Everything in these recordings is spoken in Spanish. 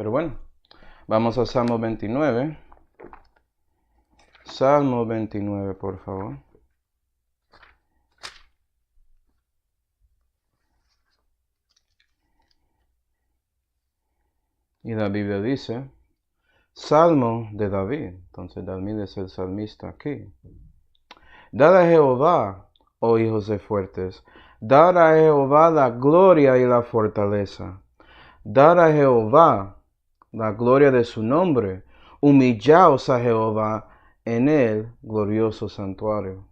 Pero bueno, vamos a Salmo 29. Salmo 29, por favor. Y la Biblia dice, Salmo de David. Entonces David es el salmista aquí. Dad a Jehová, oh hijos de fuertes, dad a Jehová la gloria y la fortaleza. Dad a Jehová la gloria de su nombre. Humillaos a Jehová en el glorioso santuario.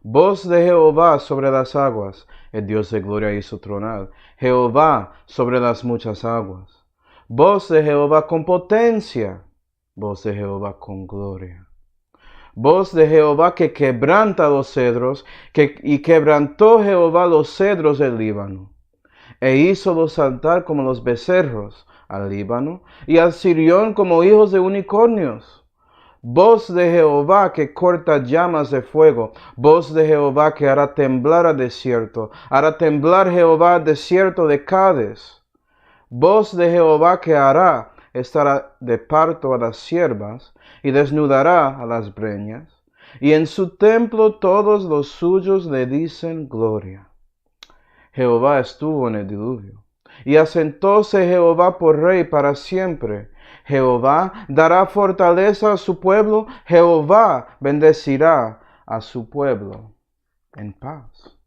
Voz de Jehová sobre las aguas, el Dios de gloria hizo tronar. Jehová sobre las muchas aguas. Voz de Jehová con potencia, voz de Jehová con gloria. Voz de Jehová que quebranta los cedros, y quebrantó Jehová los cedros del Líbano, e hízolos saltar como los becerros al Líbano, y al Sirión como hijos de unicornios. Voz de Jehová que corta llamas de fuego, voz de Jehová que hará temblar al desierto, hará temblar Jehová al desierto de Cades. Voz de Jehová que hará estar de parto a las siervas, y desnudará a las breñas, y en su templo todos los suyos le dicen gloria. Jehová estuvo en el diluvio, y asentóse Jehová por rey para siempre. Jehová dará fortaleza a su pueblo, Jehová bendecirá a su pueblo en paz.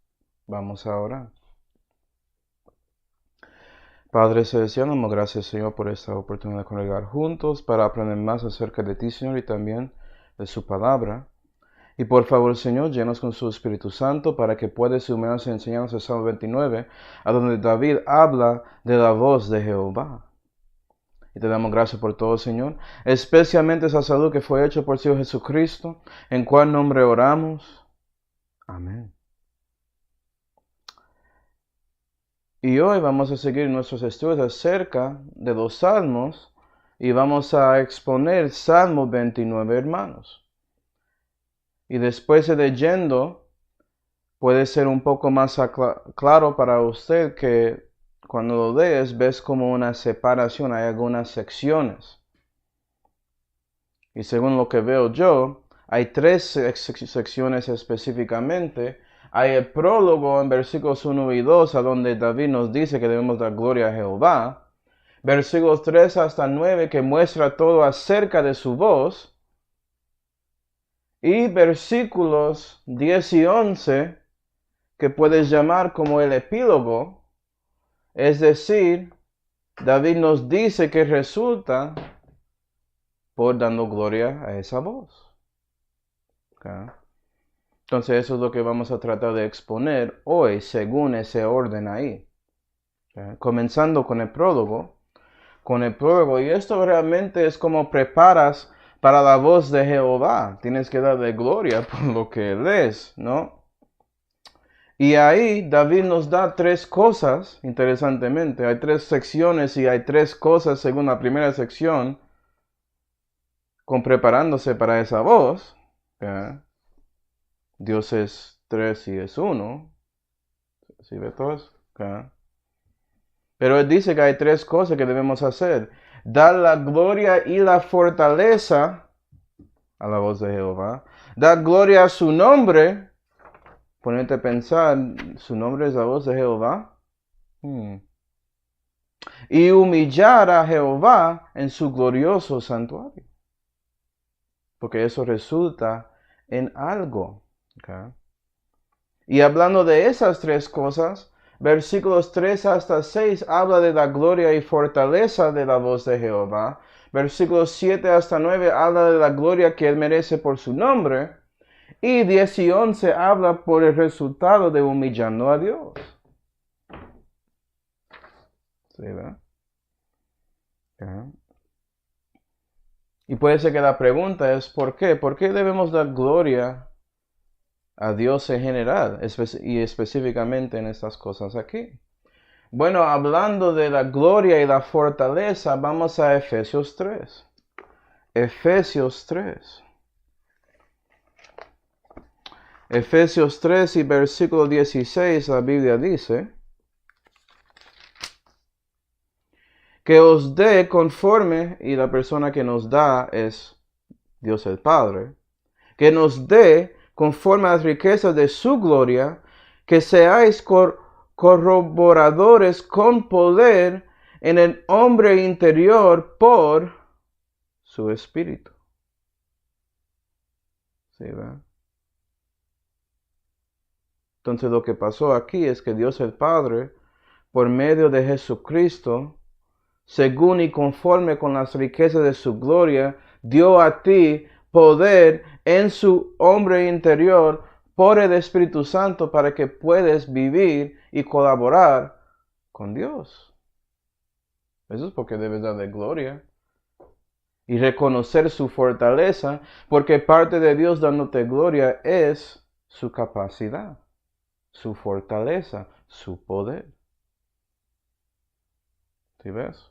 Vamos a orar. Padre Celestial, damos gracias, Señor, por esta oportunidad de congregar juntos para aprender más acerca de ti, Señor, y también de su palabra. Y por favor, Señor, llenos con su Espíritu Santo para que puedas iluminarnos y enseñarnos el Salmo 29, a donde David habla de la voz de Jehová. Y te damos gracias por todo, Señor, especialmente esa salud que fue hecha por el Señor Jesucristo, en cual nombre oramos. Amén. Y hoy vamos a seguir nuestros estudios acerca de los salmos y vamos a exponer Salmo 29, hermanos. Y después de leyendo, puede ser un poco más claro para usted que cuando lo lees ves como una separación, hay algunas secciones. Y según lo que veo yo, hay 3 secciones específicamente. Hay el prólogo en versículos 1 y 2, a donde David nos dice que debemos dar gloria a Jehová. Versículos 3 hasta 9, que muestra todo acerca de su voz. Y versículos 10 y 11, que puedes llamar como el epílogo. Es decir, David nos dice que resulta por dando gloria a esa voz. ¿Okay? Entonces eso es lo que vamos a tratar de exponer hoy según ese orden ahí. ¿Okay? Comenzando con el prólogo. Y esto realmente es como preparas para la voz de Jehová. Tienes que darle gloria por lo que lees, ¿no? Y ahí David nos da 3 cosas, interesantemente. Hay 3 secciones y hay 3 cosas según la primera sección, con preparándose para esa voz. ¿Okay? Dios es 3 y es 1. ¿Sí ve todo eso? Okay. Pero él dice que hay 3 cosas que debemos hacer. Dar la gloria y la fortaleza a la voz de Jehová. Dar gloria a su nombre. Ponerte a pensar, ¿su nombre es la voz de Jehová? Y humillar a Jehová en su glorioso santuario. Porque eso resulta en algo. Okay. Y hablando de esas 3 cosas, versículos 3 hasta 6 habla de la gloria y fortaleza de la voz de Jehová. Versículos 7 hasta 9 habla de la gloria que él merece por su nombre. Y 10 y 11 habla por el resultado de humillando a Dios. ¿Sí, verdad? Okay. Y puede ser que la pregunta es ¿por qué? ¿Por qué debemos dar gloria a Dios en general y específicamente en estas cosas aquí? Bueno, hablando de la gloria y la fortaleza, vamos a Efesios 3. Efesios 3. Efesios 3 y versículo 16, la Biblia dice: que os dé conforme, y la persona que nos da es Dios el Padre, que nos dé conforme a las riquezas de su gloria, que seáis corroboradores con poder en el hombre interior por su espíritu. ¿Sí, verdad? Entonces lo que pasó aquí es que Dios el Padre, por medio de Jesucristo, según y conforme con las riquezas de su gloria, dio a ti poder en su hombre interior por el Espíritu Santo para que puedas vivir y colaborar con Dios. Eso es porque debes darle gloria y reconocer su fortaleza, porque parte de Dios dándote gloria es su capacidad, su fortaleza, su poder. ¿Sí ves?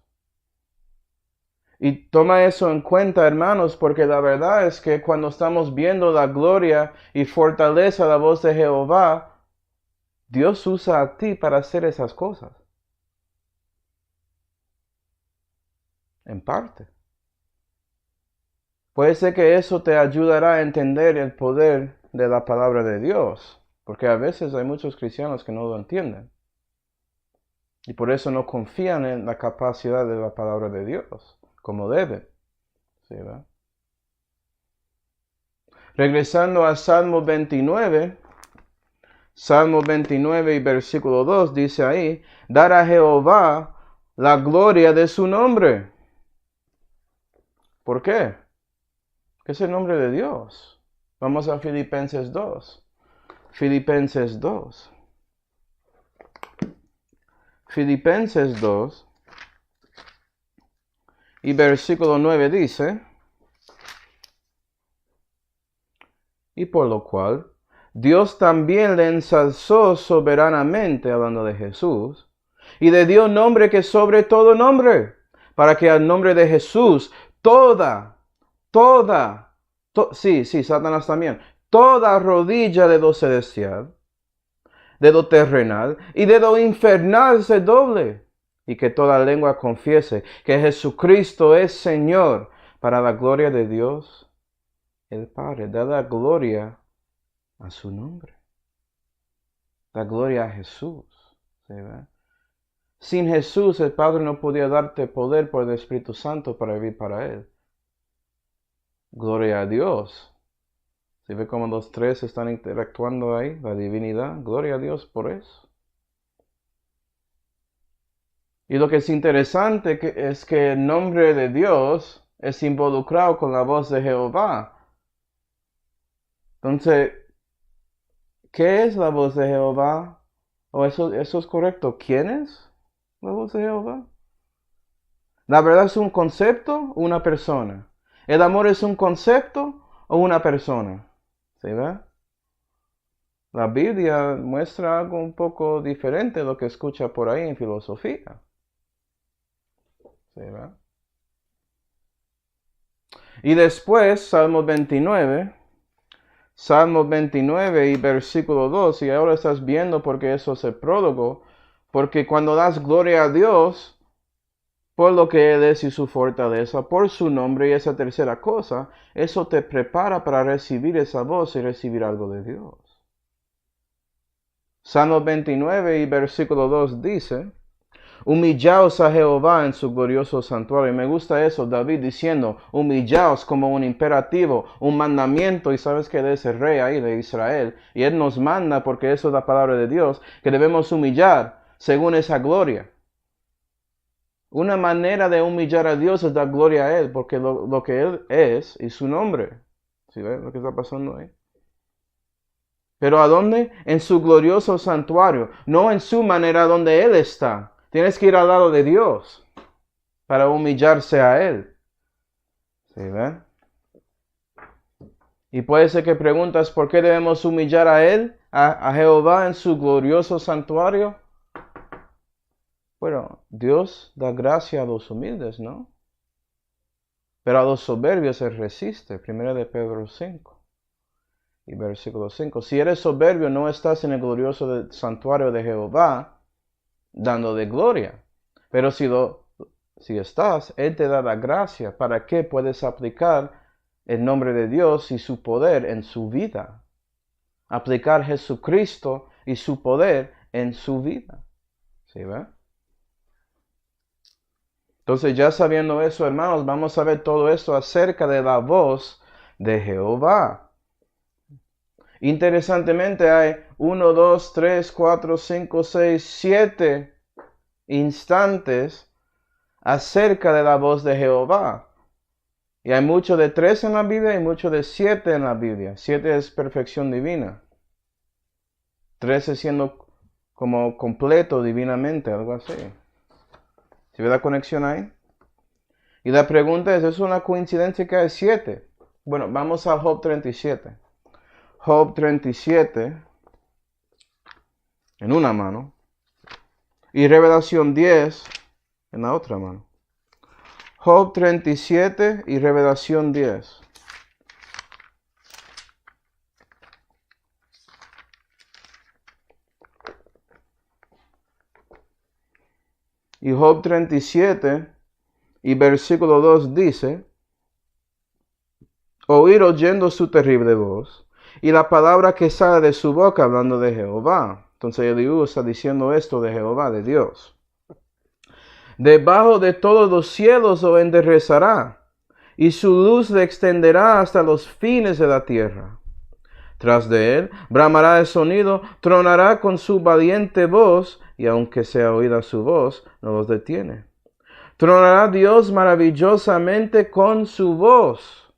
Y toma eso en cuenta, hermanos, porque la verdad es que cuando estamos viendo la gloria y fortaleza de la voz de Jehová, Dios usa a ti para hacer esas cosas. En parte. Puede ser que eso te ayudará a entender el poder de la palabra de Dios, porque a veces hay muchos cristianos que no lo entienden. Y por eso no confían en la capacidad de la palabra de Dios, como deben. ¿Sí, verdad? Regresando a Salmo 29 y versículo 2 dice ahí, dar a Jehová la gloria de su nombre. ¿Por qué? ¿Qué es el nombre de Dios? Vamos a Filipenses 2. Filipenses 2. Filipenses 2 y versículo 9 dice, y por lo cual Dios también le ensalzó soberanamente, hablando de Jesús, y le dio nombre que sobre todo nombre, para que al nombre de Jesús Satanás también, toda rodilla de lo celestial, de lo terrenal y de lo infernal se doble, y que toda lengua confiese que Jesucristo es Señor, para la gloria de Dios el Padre. Da la gloria a su nombre. La gloria a Jesús. ¿Sí, verdad? Sin Jesús el Padre no podía darte poder por el Espíritu Santo para vivir para Él. Gloria a Dios. ¿Sí ve cómo los tres están interactuando ahí? La divinidad. Gloria a Dios por eso. Y lo que es interesante es que el nombre de Dios es involucrado con la voz de Jehová. Entonces, ¿qué es la voz de Jehová? ¿O eso es correcto? ¿Quién es la voz de Jehová? ¿La verdad es un concepto o una persona? ¿El amor es un concepto o una persona? ¿Sí ve? La Biblia muestra algo un poco diferente de lo que escucha por ahí en filosofía. ¿Sí ve? Y después, Salmo 29 y versículo 2, y ahora estás viendo porque eso es el prólogo, porque cuando das gloria a Dios, por lo que Él es y su fortaleza, por su nombre y esa tercera cosa, eso te prepara para recibir esa voz y recibir algo de Dios. Salmo 29 y versículo 2 dice, humillaos a Jehová en su glorioso santuario. Y me gusta eso, David diciendo, humillaos como un imperativo, un mandamiento. Y sabes que Él es el rey ahí de Israel. Y Él nos manda, porque eso es la palabra de Dios, que debemos humillar según esa gloria. Una manera de humillar a Dios es dar gloria a Él, porque lo que Él es y su nombre. ¿Sí ven lo que está pasando ahí? ¿Pero a dónde? En su glorioso santuario, no en su manera donde Él está. Tienes que ir al lado de Dios para humillarse a Él. ¿Sí ven? Y puede ser que preguntas por qué debemos humillar a Él, a Jehová en su glorioso santuario. Bueno, Dios da gracia a los humildes, ¿no? Pero a los soberbios Él resiste. 1 de Pedro 5 y versículo 5. Si eres soberbio, no estás en el glorioso santuario de Jehová, dándole gloria. Pero si si estás, Él te da la gracia para que puedes aplicar el nombre de Dios y su poder en su vida. Aplicar Jesucristo y su poder en su vida. ¿Sí ve? Entonces, ya sabiendo eso, hermanos, vamos a ver todo esto acerca de la voz de Jehová. Interesantemente hay 1, 2, 3, 4, 5, 6, 7 instantes acerca de la voz de Jehová. Y hay mucho de 3 en la Biblia y mucho de 7 en la Biblia. 7 es perfección divina. 13 siendo como completo divinamente, algo así. ¿Sí ve la conexión ahí? Y la pregunta ¿es una coincidencia que hay 7? Bueno, vamos a Job 37. Job 37 en una mano y Revelación 10 en la otra mano. Job 37 y Revelación 10. Y Job 37 y versículo 2 dice: oír oyendo su terrible voz y la palabra que sale de su boca hablando de Jehová. Entonces Eliú está diciendo esto de Jehová, de Dios. Debajo de todos los cielos lo enderezará, y su luz le extenderá hasta los fines de la tierra. Tras de él bramará el sonido, tronará con su valiente voz, y aunque sea oída su voz, no los detiene. Tronará Dios maravillosamente con su voz.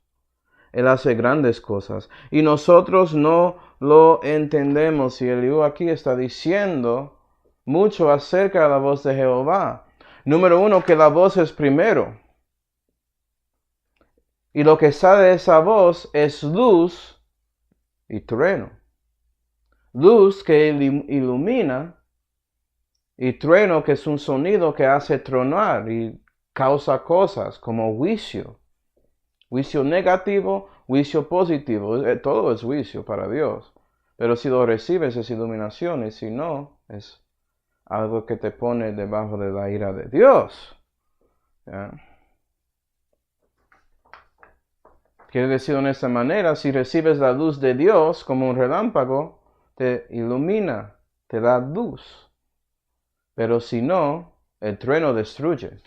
Él hace grandes cosas, y nosotros no lo entendemos. Y Eliú aquí está diciendo mucho acerca de la voz de Jehová. Número 1, que la voz es primero. Y lo que sale de esa voz es luz y trueno. Luz que ilumina y trueno que es un sonido que hace tronar y causa cosas como juicio. Juicio negativo, juicio positivo. Todo es juicio para Dios. Pero si lo recibes es iluminación y si no es algo que te pone debajo de la ira de Dios. ¿Ya? Quiere decir de esta manera, si recibes la luz de Dios como un relámpago, te ilumina, te da luz. Pero si no, el trueno destruye.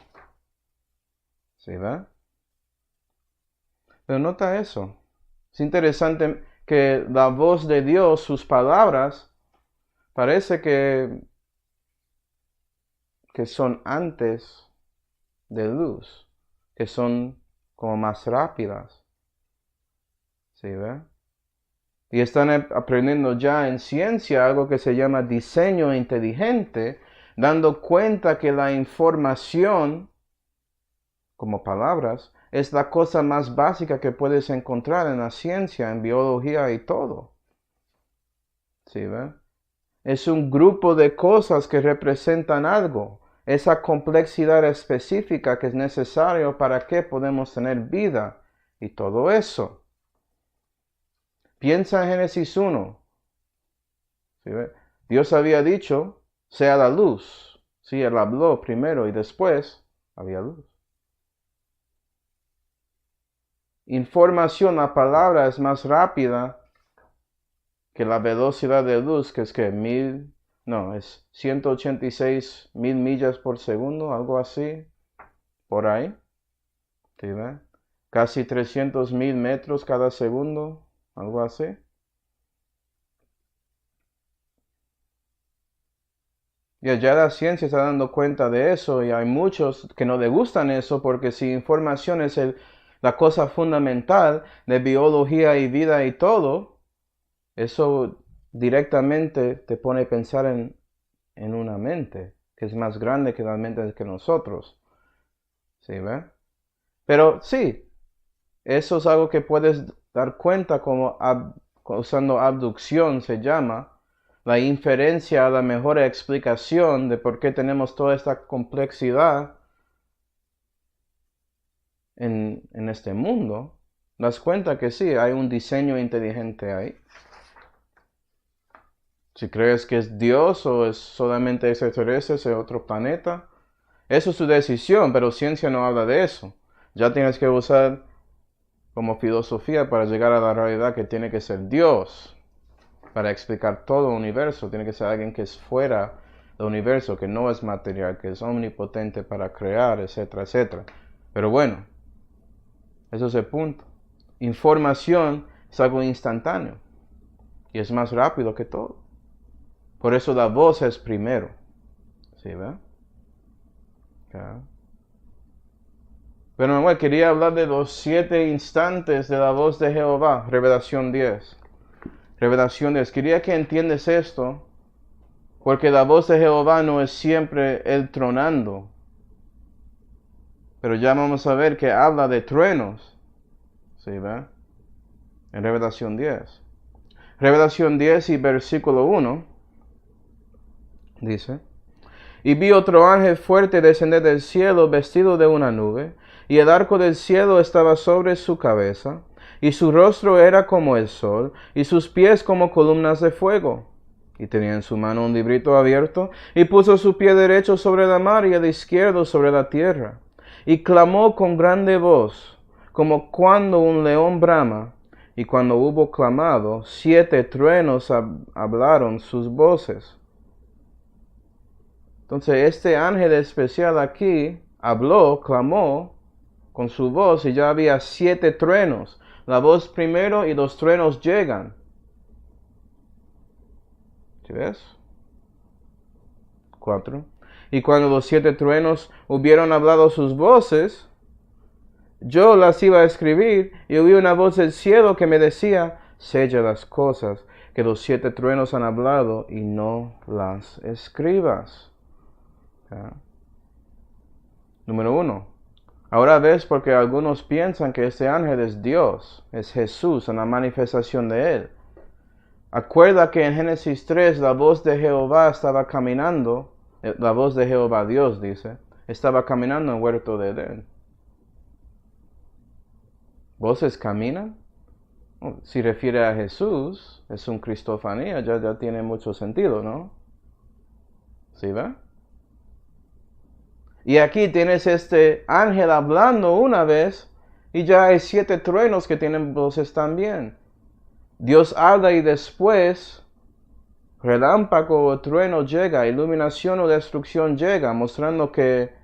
¿Sí va? Pero nota eso. Es interesante que la voz de Dios, sus palabras, parece que son antes de luz, que son como más rápidas. ¿Sí ve? Y están aprendiendo ya en ciencia algo que se llama diseño inteligente, dando cuenta que la información, como palabras, es la cosa más básica que puedes encontrar en la ciencia, en biología y todo. ¿Sí ve? Es un grupo de cosas que representan algo, esa complejidad específica que es necesario para que podamos tener vida y todo eso. Piensa en Génesis 1. ¿Sí ve? Dios había dicho, sea la luz. Sí, Él habló primero y después había luz. Información, la palabra es más rápida que la velocidad de luz, que es que es 186,000 millas por segundo, algo así, por ahí. ¿Sí ve? Casi 300,000 metros cada segundo, algo así. Y ya la ciencia está dando cuenta de eso y hay muchos que no les gustan eso porque si información es la cosa fundamental de biología y vida y todo, eso directamente te pone a pensar en una mente que es más grande que la mente que nosotros. ¿Sí ve? Pero sí, eso es algo que puedes dar cuenta como usando abducción se llama. La inferencia a la mejor explicación de por qué tenemos toda esta complejidad en este mundo, das cuenta que sí, hay un diseño inteligente ahí. Si crees que es Dios o es solamente extraterrestres de otro planeta, Eso es su decisión, pero ciencia no habla de eso. Ya tienes que usar como filosofía para llegar a la realidad que tiene que ser Dios. Para explicar todo el universo, tiene que ser alguien que es fuera del universo, que no es material, que es omnipotente para crear, etcétera, etcétera. Pero bueno, eso es el punto. Información es algo instantáneo y es más rápido que todo. Por eso la voz es primero. ¿Sí, ve? Okay. Pero Manuel, quería hablar de los 7 instantes de la voz de Jehová, Revelación 10. Revelación 10. Quería que entiendas esto, porque la voz de Jehová no es siempre Él tronando. Pero ya vamos a ver que habla de truenos. ¿Sí, ve? En Revelación 10. Revelación 10 y versículo 1 dice: Y vi otro ángel fuerte descender del cielo vestido de una nube, y el arco del cielo estaba sobre su cabeza, y su rostro era como el sol, y sus pies como columnas de fuego. Y tenía en su mano un librito abierto, y puso su pie derecho sobre la mar y el izquierdo sobre la tierra. Y clamó con grande voz, como cuando un león brama. Y cuando hubo clamado, 7 truenos hablaron sus voces. Entonces este ángel especial aquí habló, clamó con su voz y ya había 7 truenos. La voz primero y los truenos llegan. ¿Sí ves? 4. Y cuando los 7 truenos hubieron hablado sus voces, yo las iba a escribir y oí una voz del cielo que me decía: sella las cosas que los 7 truenos han hablado y no las escribas. ¿Ya? Número 1. Ahora ves porque algunos piensan que este ángel es Dios, es Jesús, una manifestación de Él. Acuerda que en Génesis 3 la voz de Jehová estaba caminando, la voz de Jehová Dios dice, estaba caminando en el huerto de Edén. ¿Voces caminan? Si refiere a Jesús, es un cristofanía, ya tiene mucho sentido, ¿no? ¿Sí va? Y aquí tienes este ángel hablando una vez y ya hay 7 truenos que tienen voces también. Dios habla y después relámpago o trueno llega, iluminación o destrucción llega, mostrando que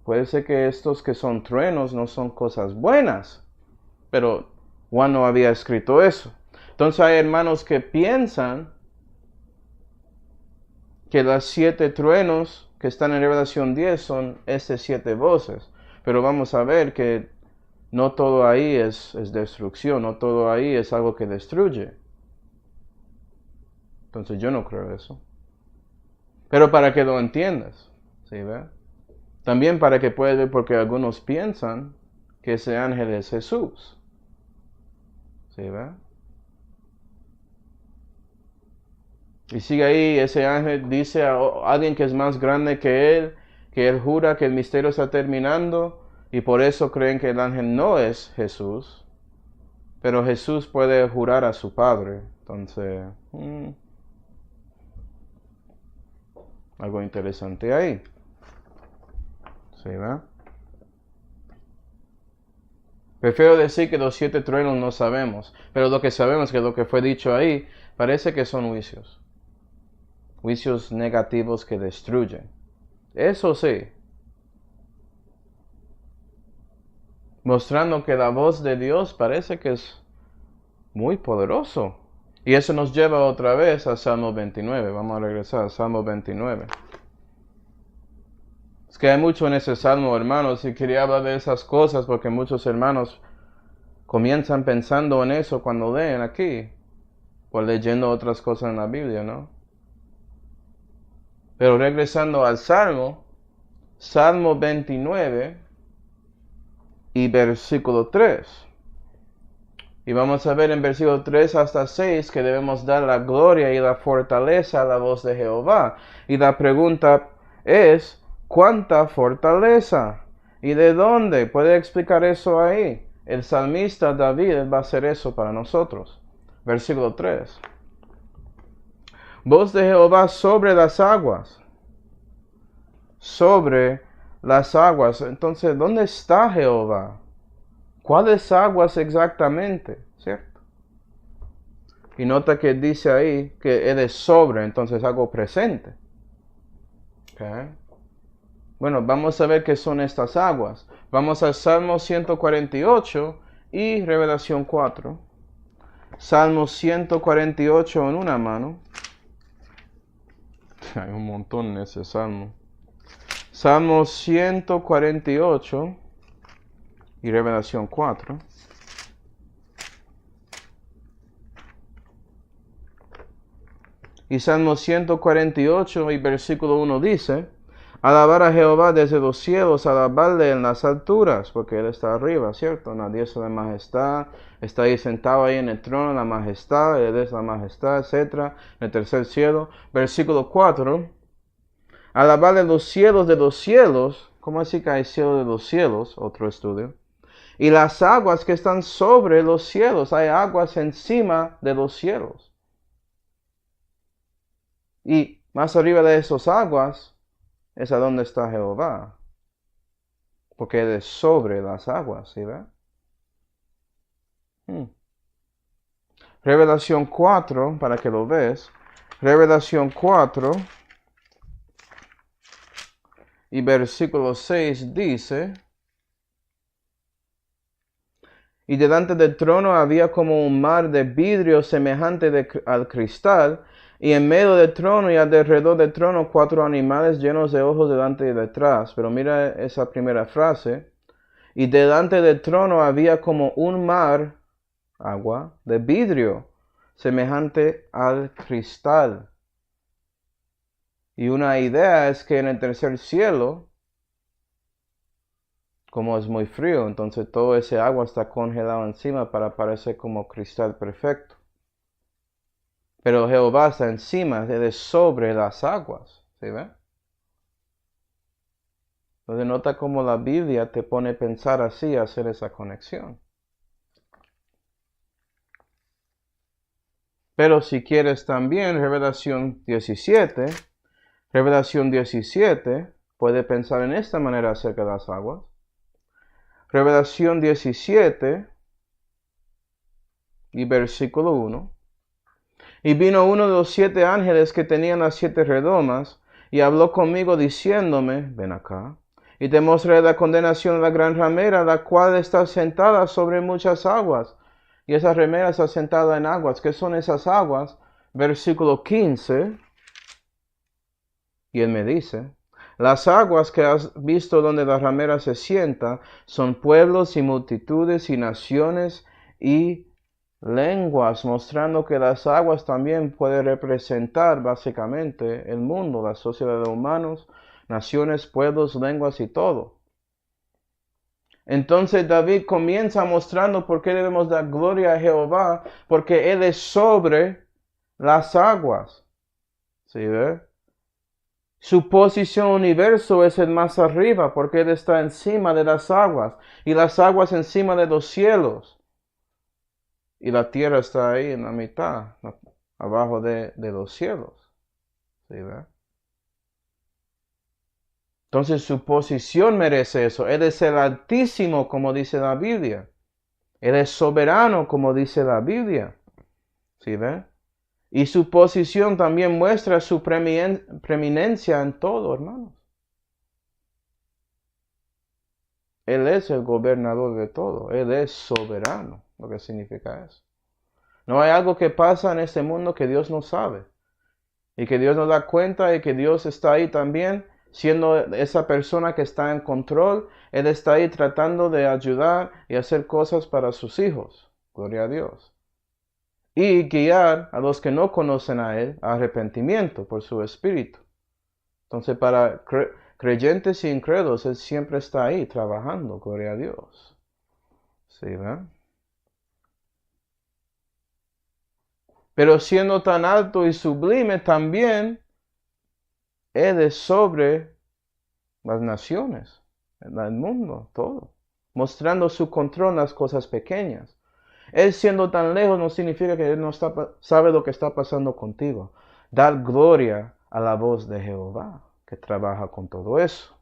puede ser que estos que son truenos no son cosas buenas, pero Juan no había escrito eso. Entonces hay hermanos que piensan que las 7 truenos que están en Revelación 10 son estas 7 voces. Pero vamos a ver que no todo ahí es destrucción, no todo ahí es algo que destruye. Entonces yo no creo eso. Pero para que lo entiendas, ¿sí ve? También para que puedas ver porque algunos piensan que ese ángel es Jesús. ¿Sí ve? Y sigue ahí, ese ángel dice a alguien que es más grande que él jura que el misterio está terminando y por eso creen que el ángel no es Jesús. Pero Jesús puede jurar a su Padre. Entonces, algo interesante ahí. ¿Sí, va? Prefiero decir que los 7 truenos no sabemos, pero lo que sabemos es que lo que fue dicho ahí parece que son juicios. Juicios negativos que destruyen. Eso sí. Mostrando que la voz de Dios parece que es muy poderoso. Y eso nos lleva otra vez a Salmo 29. Vamos a regresar a Salmo 29. Es que hay mucho en ese salmo, hermanos, y quería hablar de esas cosas porque muchos hermanos comienzan pensando en eso cuando leen aquí, o leyendo otras cosas en la Biblia, ¿no? Pero regresando al Salmo, Salmo 29 y versículo 3. Y vamos a ver en versículo 3 hasta 6 que debemos dar la gloria y la fortaleza a la voz de Jehová. Y la pregunta es, ¿cuánta fortaleza? ¿Y de dónde? ¿Puede explicar eso ahí? El salmista David va a hacer eso para nosotros. Versículo 3. Voz de Jehová sobre las aguas. sobre las aguas. Entonces, ¿dónde está Jehová? ¿Cuáles aguas exactamente? ¿Cierto? Y nota que dice ahí que Él es sobre, entonces algo presente. Okay. Bueno, vamos a ver qué son estas aguas. Vamos al Salmo 148 y Revelación 4. Salmo 148 en una mano. Hay un montón en ese salmo. Salmo 148 y Revelación 4. Y Salmo 148 y versículo 1 dice: alabar a Jehová desde los cielos, alabarle en las alturas, porque Él está arriba, ¿cierto? En la diestra de majestad, está ahí sentado ahí en el trono, la majestad, Él es la majestad, etc. En el tercer cielo. Versículo 4: alabarle los cielos de los cielos. ¿Cómo así que hay cielo de los cielos? Otro estudio. Y las aguas que están sobre los cielos, hay aguas encima de los cielos. Y más arriba de esas aguas es a donde está Jehová. Porque Él es sobre las aguas, ¿sí ve? Revelación 4, para que lo ves. Revelación 4 y versículo 6 dice: y delante del trono había como un mar de vidrio semejante al cristal, y en medio del trono y alrededor del trono 4 animales llenos de ojos delante y detrás. Pero mira esa primera frase. Y delante del trono había como un mar, agua, de vidrio, semejante al cristal. Y una idea es que en el tercer cielo, como es muy frío, entonces todo ese agua está congelado encima para parecer como cristal perfecto. Pero Jehová está encima, Él es sobre las aguas, ¿sí ve? Entonces nota cómo la Biblia te pone a pensar así, a hacer esa conexión. Pero si quieres también, Revelación 17, puede pensar en esta manera acerca de las aguas. Revelación 17 y versículo 1. Y vino uno de los 7 ángeles que tenían las 7 redomas, y habló conmigo diciéndome: ven acá, y te mostraré la condenación de la gran ramera, la cual está sentada sobre muchas aguas. Y esa ramera está sentada en aguas. ¿Qué son esas aguas? Versículo 15. Y él me dice: las aguas que has visto donde la ramera se sienta son pueblos y multitudes y naciones y lenguas, mostrando que las aguas también pueden representar básicamente el mundo, la sociedad de humanos, naciones, pueblos, lenguas y todo. Entonces David comienza mostrando por qué debemos dar gloria a Jehová, porque Él es sobre las aguas. ¿Sí ve? Su posición universo es el más arriba, porque Él está encima de las aguas, y las aguas encima de los cielos. Y la tierra está ahí en la mitad, abajo de los cielos. ¿Sí, ve? Entonces su posición merece eso. Él es el Altísimo, como dice la Biblia. Él es soberano, como dice la Biblia. ¿Sí, ve? Y su posición también muestra su preeminencia en todo, hermanos. Él es el gobernador de todo. Él es soberano, lo que significa eso. No hay algo que pasa en este mundo que Dios no sabe. Y que Dios nos da cuenta y que Dios está ahí también, siendo esa persona que está en control. Él está ahí tratando de ayudar y hacer cosas para sus hijos. Gloria a Dios. Y guiar a los que no conocen a Él a arrepentimiento por su Espíritu. Entonces, para creyentes y incrédulos, Él siempre está ahí trabajando. Gloria a Dios. ¿Sí, verdad? Pero siendo tan alto y sublime también, Él es sobre las naciones, el mundo, todo. Mostrando su control en las cosas pequeñas. Él siendo tan lejos no significa que Él no sabe lo que está pasando contigo. Dar gloria a la voz de Jehová. que trabaja con todo eso.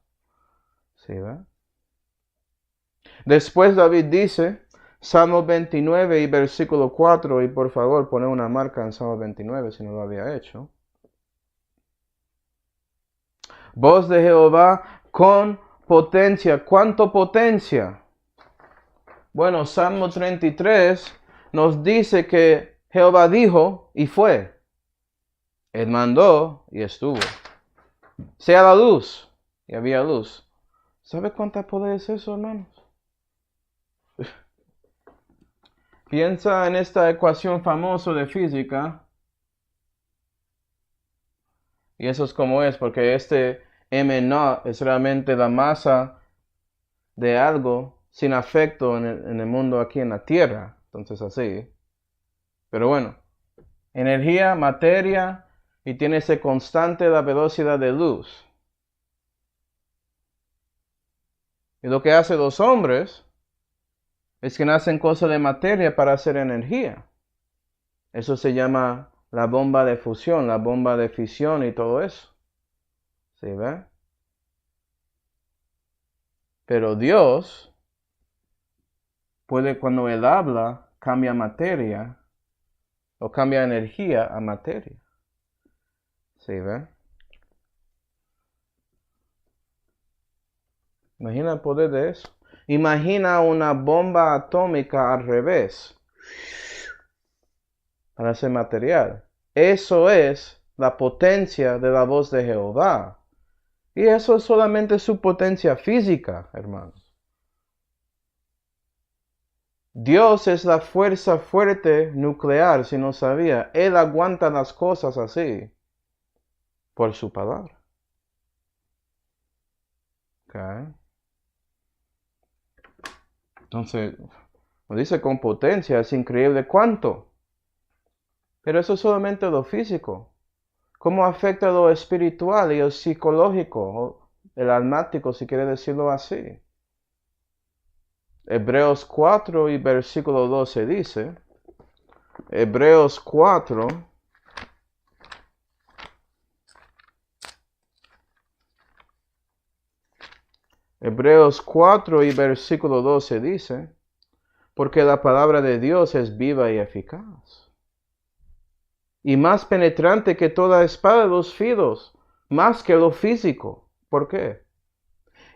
¿Sí, ve? Después David dice, Salmo 29 y versículo 4, y por favor pone una marca en Salmo 29 si no lo había hecho. Voz de Jehová con potencia. ¿Cuánto potencia? Bueno, Salmo 33 nos dice que Jehová dijo y fue. Él mandó y estuvo. Sea la luz y había luz. ¿Sabe cuánta poder es eso, hermanos? Piensa en esta ecuación famosa de física. Y eso es como es, porque este m0 es realmente la masa de algo sin afecto en el mundo aquí en la Tierra. Entonces así. Pero bueno, energía, materia, y tiene ese constante la velocidad de luz. Y lo que hacen los hombres es que hacen cosas de materia para hacer energía. Eso se llama la bomba de fusión, la bomba de fisión y todo eso. ¿Sí ve? Pero Dios puede, cuando Él habla, cambia materia o cambia energía a materia. ¿Sí ve? Imagina el poder de eso. Imagina una bomba atómica al revés para hacer material. Eso es la potencia de la voz de Jehová. Y eso es solamente su potencia física, hermanos. Dios es la fuerza fuerte nuclear, si no sabía. Él aguanta las cosas así, por su palabra. Okay. Entonces, lo dice con potencia, es increíble cuánto. Pero eso es solamente lo físico. ¿Cómo afecta lo espiritual y lo psicológico, o el almático, si quiere decirlo así? Hebreos 4 y versículo 12 dice, Hebreos 4, Hebreos 4 y versículo 12 dice, porque la palabra de Dios es viva y eficaz, y más penetrante que toda espada de los filos, más que lo físico. ¿Por qué?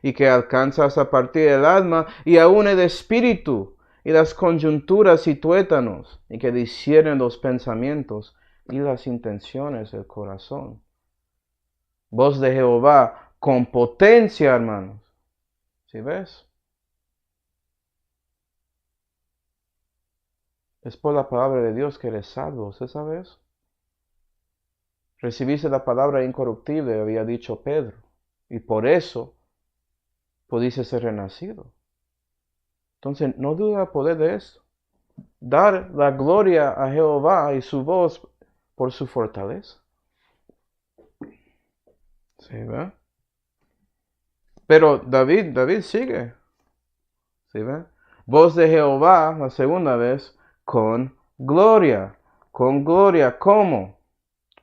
Y que alcanza hasta partir el alma y aún el espíritu y las coyunturas y tuétanos, y que discierne los pensamientos y las intenciones del corazón. Voz de Jehová con potencia, hermanos. ¿Sí ves? Es por la palabra de Dios que eres salvo, ¿usted sabe eso? Recibiste la palabra incorruptible, había dicho Pedro, y por eso pudiste ser renacido. Entonces, no duda el poder de esto. Dar la gloria a Jehová y su voz por su fortaleza. ¿Sí, ve? Pero David sigue. ¿Sí, ve? Voz de Jehová, la segunda vez, con gloria. Con gloria, ¿cómo?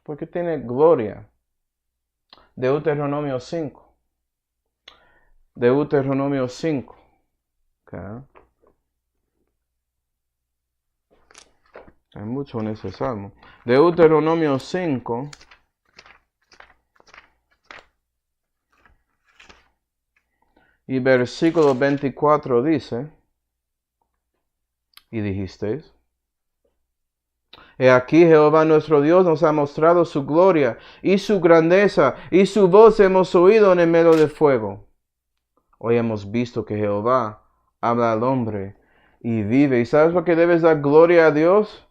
Porque tiene gloria. Deuteronomio 5. Deuteronomio 5. Okay. Hay mucho en ese salmo. Deuteronomio 5. Y versículo 24 dice, y dijisteis, he aquí Jehová nuestro Dios nos ha mostrado su gloria y su grandeza, y su voz hemos oído en el medio del fuego. Hoy hemos visto que Jehová habla al hombre y vive. ¿Y sabes por qué debes dar gloria a Dios?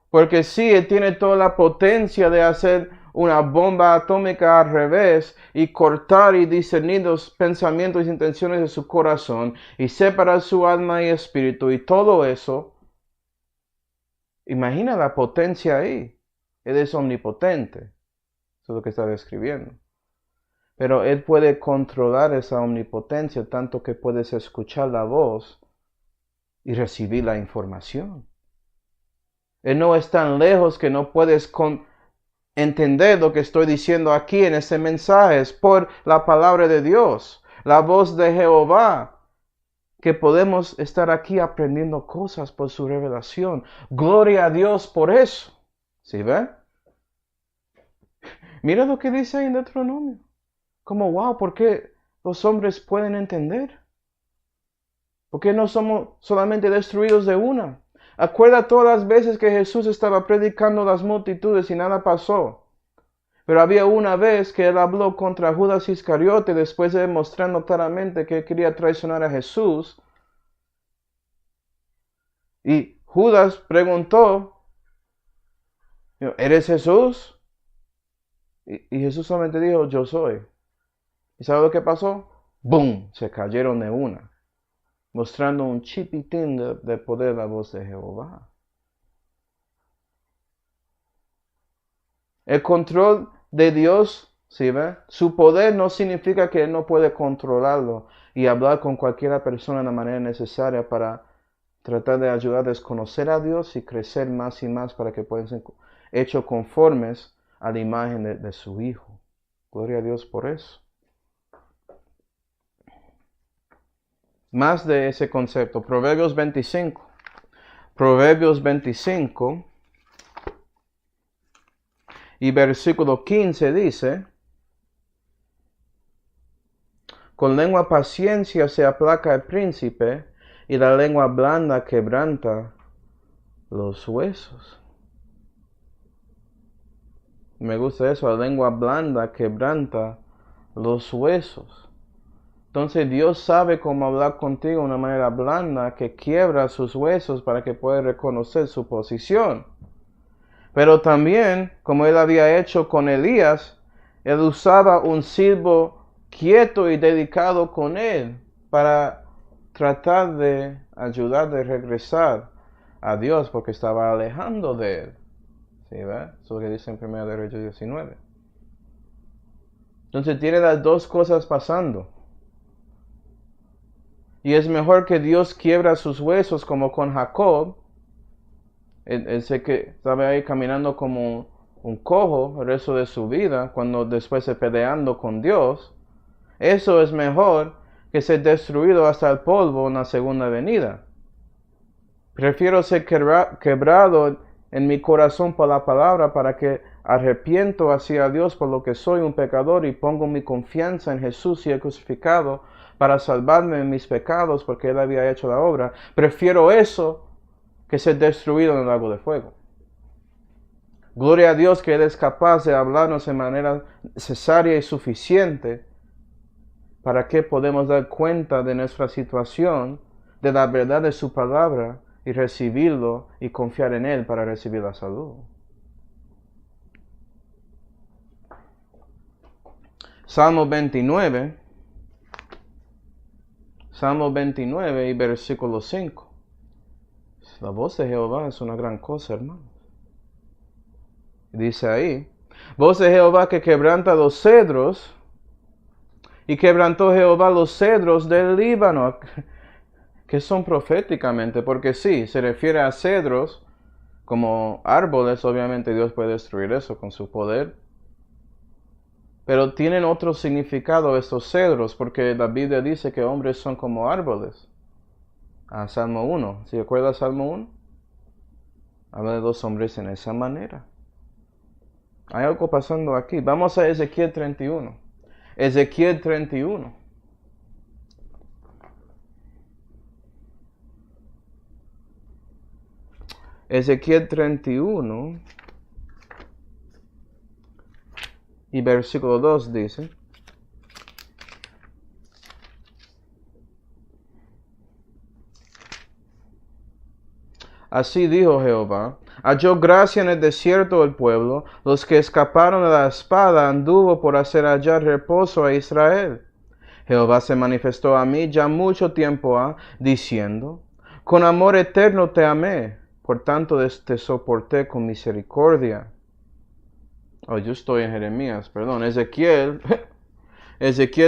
Porque sí, Él tiene toda la potencia de hacer una bomba atómica al revés y cortar y discernir los pensamientos y intenciones de su corazón y separar su alma y espíritu y todo eso. Imagina la potencia ahí. Él es omnipotente. Eso es lo que está describiendo. Pero Él puede controlar esa omnipotencia tanto que puedes escuchar la voz y recibir la información. Él no es tan lejos que no puedes entender lo que estoy diciendo aquí en este mensaje. Es por la palabra de Dios, la voz de Jehová, que podemos estar aquí aprendiendo cosas por su revelación. Gloria a Dios por eso. ¿Sí ve? Mira lo que dice ahí en Deuteronomio. Como, wow, ¿por qué los hombres pueden entender? ¿Por qué no somos solamente destruidos de una? Acuerda todas las veces que Jesús estaba predicando a las multitudes y nada pasó. Pero había una vez que él habló contra Judas Iscariote después de demostrando claramente que quería traicionar a Jesús. Y Judas preguntó, ¿eres Jesús? Y Jesús solamente dijo, yo soy. ¿Y sabe lo que pasó? ¡Bum! Se cayeron de una, mostrando un chipitín de poder la voz de Jehová. El control de Dios, ¿sí ve? Su poder no significa que Él no puede controlarlo y hablar con cualquier persona de la manera necesaria para tratar de ayudar a desconocer a Dios y crecer más y más para que puedan ser hechos conformes a la imagen de su Hijo. Gloria a Dios por eso. Más de ese concepto. Proverbios 25. Proverbios 25 y versículo 15 dice: con lengua paciencia se aplaca el príncipe, y la lengua blanda quebranta los huesos. Me gusta eso, la lengua blanda quebranta los huesos. Entonces Dios sabe cómo hablar contigo de una manera blanda que quiebra sus huesos para que puedas reconocer su posición. Pero también, como Él había hecho con Elías, Él usaba un siervo quieto y dedicado con Él para tratar de ayudar de regresar a Dios porque estaba alejando de Él. ¿Sí, ve? Eso es lo que dice en 1 Reyes 19. Entonces tiene las dos cosas pasando. Y es mejor que Dios quiebra sus huesos como con Jacob. Él sé que estaba ahí caminando como un cojo el resto de su vida, cuando después se peleando con Dios. Eso es mejor que ser destruido hasta el polvo en la segunda venida. Prefiero ser quebrado en mi corazón por la palabra para que arrepiento hacia Dios por lo que soy un pecador y pongo mi confianza en Jesús y el crucificado para salvarme de mis pecados porque Él había hecho la obra. Prefiero eso que ser destruido en el lago de fuego. Gloria a Dios que Él es capaz de hablarnos de manera necesaria y suficiente para que podamos dar cuenta de nuestra situación, de la verdad de su palabra y recibirlo y confiar en Él para recibir la salud. Salmo 29 y versículo 5. La voz de Jehová es una gran cosa, hermanos. Dice ahí: voz de Jehová que quebranta los cedros, y quebrantó Jehová los cedros del Líbano, que son proféticamente, porque sí, se refiere a cedros como árboles. Obviamente Dios puede destruir eso con su poder, pero tienen otro significado estos cedros, porque la Biblia dice que hombres son como árboles. Salmo 1, ¿se acuerda Salmo 1? Habla de dos hombres en esa manera. Hay algo pasando aquí. Vamos a Ezequiel 31. Ezequiel 31. Ezequiel 31 y versículo 2 dice: así dijo Jehová: halló gracia en el desierto el pueblo, los que escaparon de la espada anduvo por hacer hallar reposo a Israel. Jehová se manifestó a mí ya mucho tiempo ha, diciendo: con amor eterno te amé, por tanto te soporté con misericordia. Yo estoy en Jeremías, perdón, Ezequiel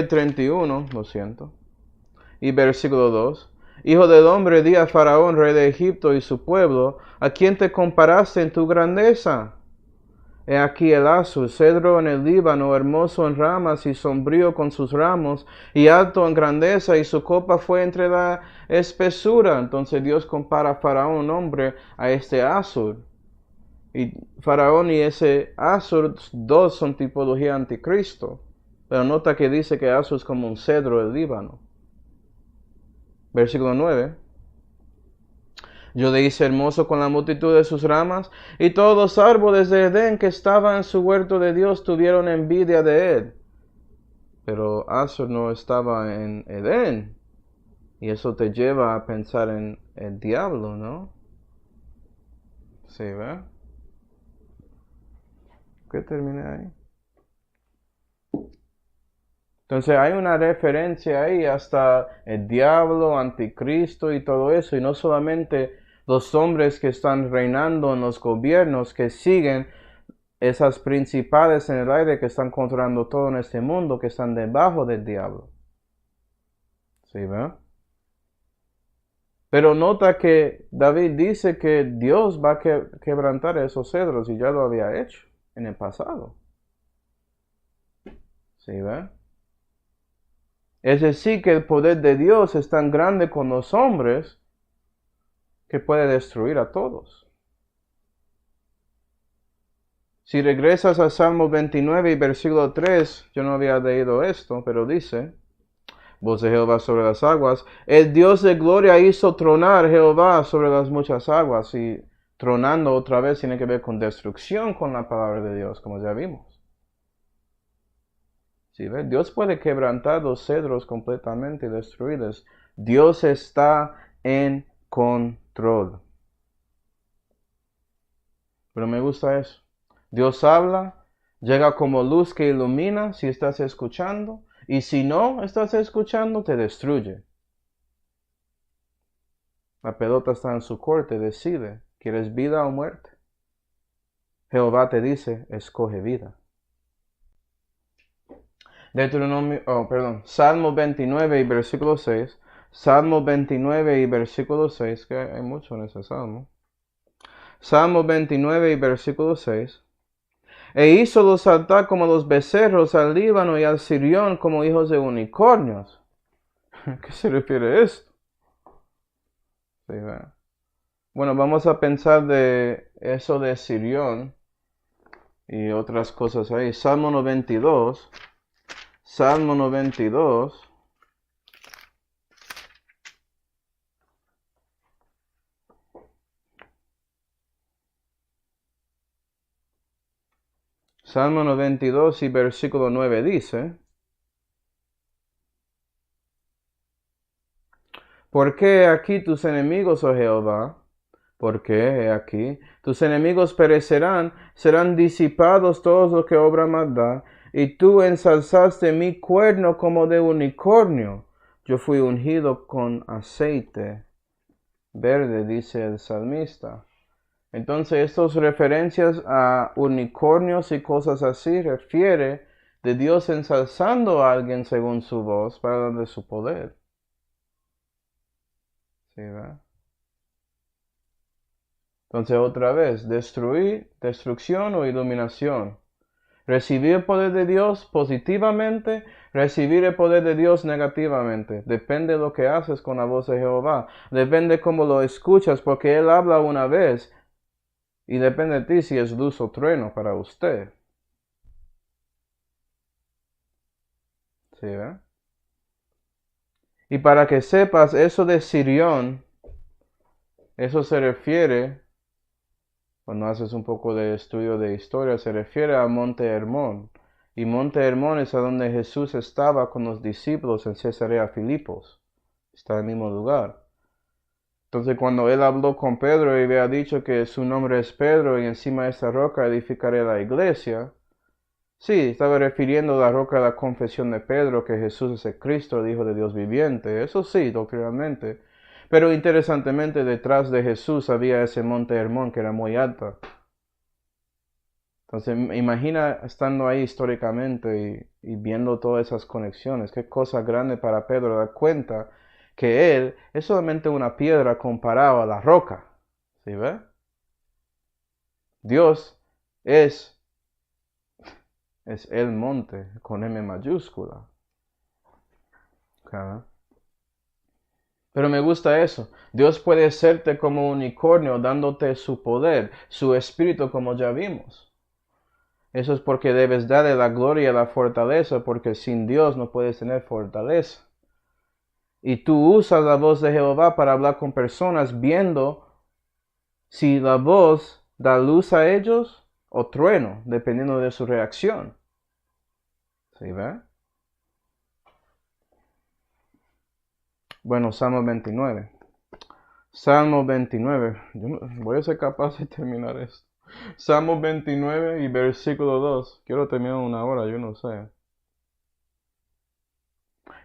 31, lo siento. Y versículo 2. Hijo del hombre, di a Faraón, rey de Egipto, y su pueblo: ¿a quién te comparaste en tu grandeza? He aquí el azul, cedro en el Líbano, hermoso en ramas y sombrío con sus ramos, y alto en grandeza, y su copa fue entre la espesura. Entonces Dios compara a Faraón, un hombre, a este azul. Y Faraón y ese azul, dos son tipología anticristo. Pero nota que dice que azul es como un cedro del Líbano. Versículo 9. Yo le hice hermoso con la multitud de sus ramas, y todos los árboles de Edén que estaban en su huerto de Dios tuvieron envidia de él. Pero Azur no estaba en Edén, y eso te lleva a pensar en el diablo, ¿no? Sí, ¿verdad? ¿Qué terminé ahí? Entonces hay una referencia ahí hasta el diablo, anticristo y todo eso, y no solamente los hombres que están reinando en los gobiernos que siguen esas principales en el aire que están controlando todo en este mundo, que están debajo del diablo. ¿Sí, verdad? Pero nota que David dice que Dios va a quebrantar esos cedros y ya lo había hecho en el pasado. ¿Sí, verdad? Es decir, que el poder de Dios es tan grande con los hombres que puede destruir a todos. Si regresas al Salmo 29 y versículo 3, yo no había leído esto, pero dice: voz de Jehová sobre las aguas. El Dios de gloria hizo tronar Jehová sobre las muchas aguas. Y tronando otra vez tiene que ver con destrucción con la palabra de Dios, como ya vimos. ¿Sí, ve? Dios puede quebrantar los cedros completamente y destruirlos. Dios está en control. Pero me gusta eso. Dios habla, llega como luz que ilumina si estás escuchando. Y si no estás escuchando, te destruye. La pelota está en su corte, decide, ¿quieres vida o muerte? Jehová te dice, escoge vida. Salmo 29 y versículo 6. Salmo 29 y versículo 6, que hay mucho en ese salmo. Salmo 29 y versículo 6. E hízolos saltar como los becerros al Líbano y al Sirión como hijos de unicornios. ¿A qué se refiere esto? Sí, bueno, vamos a pensar de eso de Sirión y otras cosas ahí. Salmo 92. Salmo 92. Salmo 92 y versículo 9 dice: ¿por qué aquí tus enemigos, oh Jehová? ¿Por qué aquí tus enemigos perecerán? Serán disipados todos los que obran maldad. Y tú ensalzaste mi cuerno como de unicornio. Yo fui ungido con aceite verde, dice el salmista. Entonces, estas referencias a unicornios y cosas así refiere de Dios ensalzando a alguien según su voz para darle su poder. ¿Sí, verdad? Entonces, otra vez, destrucción o iluminación. Recibir el poder de Dios positivamente, recibir el poder de Dios negativamente. Depende de lo que haces con la voz de Jehová. Depende cómo lo escuchas, porque Él habla una vez. Y depende de ti si es luz o trueno para usted. ¿Sí, verdad? Y para que sepas, eso de Sirión, eso se refiere, cuando haces un poco de estudio de historia, se refiere a Monte Hermón. Y Monte Hermón es a donde Jesús estaba con los discípulos en Cesarea Filipos. Está en el mismo lugar. Entonces cuando él habló con Pedro y había dicho que su nombre es Pedro y encima de esta roca edificaré la iglesia, sí, estaba refiriendo a la roca de la confesión de Pedro, que Jesús es el Cristo, el Hijo de Dios viviente. Eso sí, doctrinalmente. Pero interesantemente, detrás de Jesús había ese monte Hermón que era muy alto. Entonces, imagina estando ahí históricamente y viendo todas esas conexiones. Qué cosa grande para Pedro dar cuenta que él es solamente una piedra comparado a la roca. ¿Sí ve? Dios es Es el monte, con M mayúscula. ¿Okay? Pero me gusta eso. Dios puede hacerte como unicornio, dándote su poder, su espíritu, como ya vimos. Eso es porque debes darle la gloria y la fortaleza, porque sin Dios no puedes tener fortaleza. Y tú usas la voz de Jehová para hablar con personas, viendo si la voz da luz a ellos o trueno, dependiendo de su reacción. ¿Sí ve? Bueno, Salmo 29. Salmo 29. Yo no, voy a ser capaz de terminar esto. Salmo 29 y versículo 2. Quiero terminar una hora, yo no sé.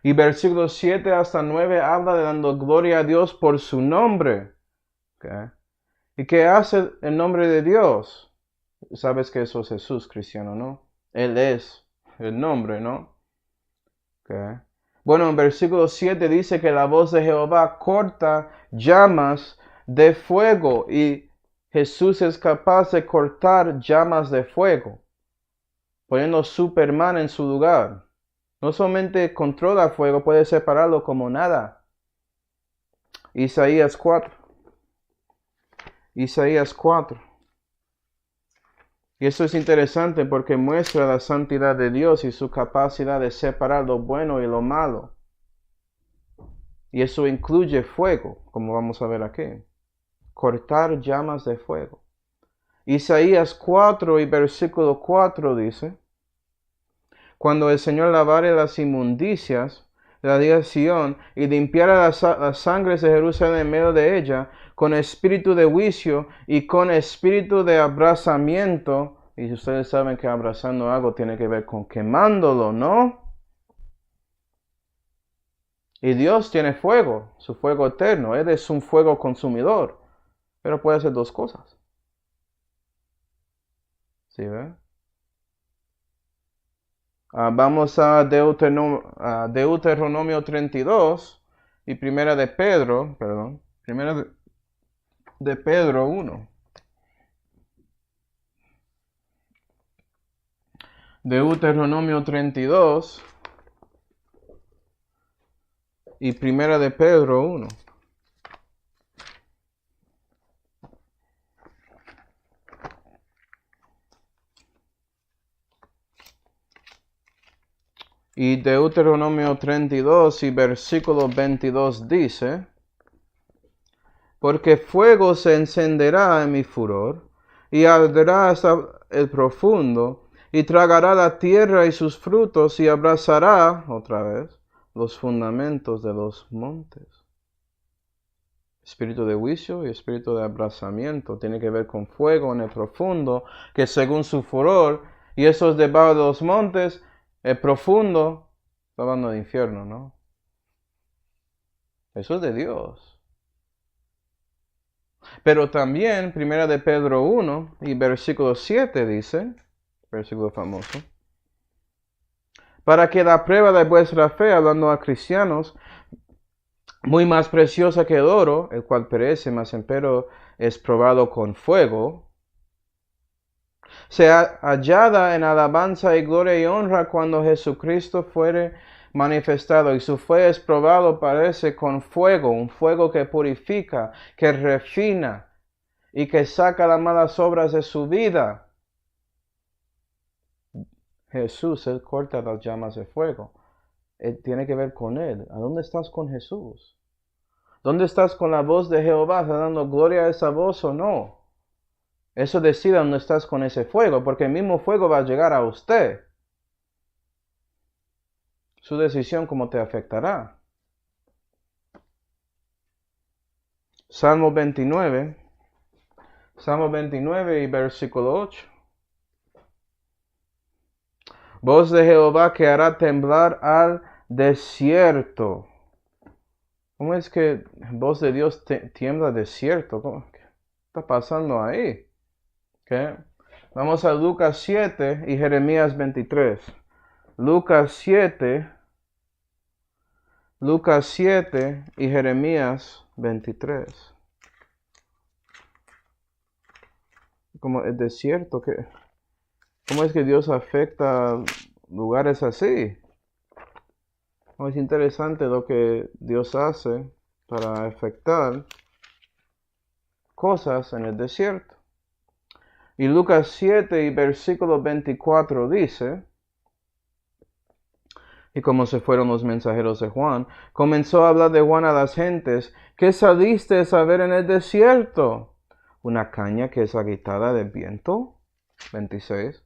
Y versículo 7 hasta 9 habla de dando gloria a Dios por su nombre. ¿Okay? ¿Y qué hace el nombre de Dios? Sabes que eso es Jesús, cristiano, ¿no? Él es el nombre, ¿no? Okay. Bueno, en versículo 7 dice que la voz de Jehová corta llamas de fuego y Jesús es capaz de cortar llamas de fuego, poniendo Superman en su lugar. No solamente controla fuego, puede separarlo como nada. Isaías 4. Isaías 4. Y esto es interesante porque muestra la santidad de Dios y su capacidad de separar lo bueno y lo malo. Y eso incluye fuego, como vamos a ver aquí. Cortar llamas de fuego. Isaías 4 y versículo 4 dice: cuando el Señor lavare las inmundicias de la hija de Sión y limpiara las sangres de Jerusalén en medio de ella, con espíritu de juicio y con espíritu de abrazamiento. Y ustedes saben que abrazando algo tiene que ver con quemándolo, ¿no? Y Dios tiene fuego, su fuego eterno. Él es un fuego consumidor, pero puede hacer dos cosas. ¿Sí ven? Vamos a Deuteronomio 32 y Primera de Pedro 1. Deuteronomio 32 y Primera de Pedro 1. Y Deuteronomio 32 y versículo 22 dice: porque fuego se encenderá en mi furor, y arderá hasta el profundo, y tragará la tierra y sus frutos, y abrazará, otra vez, los fundamentos de los montes. Espíritu de juicio y espíritu de abrazamiento tiene que ver con fuego en el profundo, que según su furor, y eso es debajo de los montes, el profundo, está hablando de infierno, ¿no? Eso es de Dios. Pero también, Primera de Pedro 1 y versículo 7 dice, versículo famoso: para que la prueba de vuestra fe, hablando a cristianos, muy más preciosa que el oro, el cual perece, mas empero es probado con fuego, sea hallada en alabanza y gloria y honra cuando Jesucristo fuere manifestado. Y su fe es probado, parece, con fuego, un fuego que purifica, que refina y que saca las malas obras de su vida. Jesús, Él corta las llamas de fuego. Tiene que ver con Él. ¿A dónde estás con Jesús? ¿Dónde estás con la voz de Jehová? ¿Estás dando gloria a esa voz o no? Eso decide dónde estás con ese fuego, porque el mismo fuego va a llegar a usted. Su decisión cómo te afectará. Salmo 29 y versículo 8. Voz de Jehová que hará temblar al desierto. ¿Cómo es que voz de Dios tiembla al desierto? ¿Qué está pasando ahí? ¿Qué? Vamos a Lucas 7 y Jeremías 23. Lucas 7 y Jeremías 23. Como el desierto que... ¿Cómo es que Dios afecta lugares así? Es interesante lo que Dios hace para afectar cosas en el desierto. Y Lucas 7 y versículo 24 dice, y como se fueron los mensajeros de Juan, comenzó a hablar de Juan a las gentes, ¿qué saliste a ver en el desierto? ¿Una caña que es agitada del viento? 26.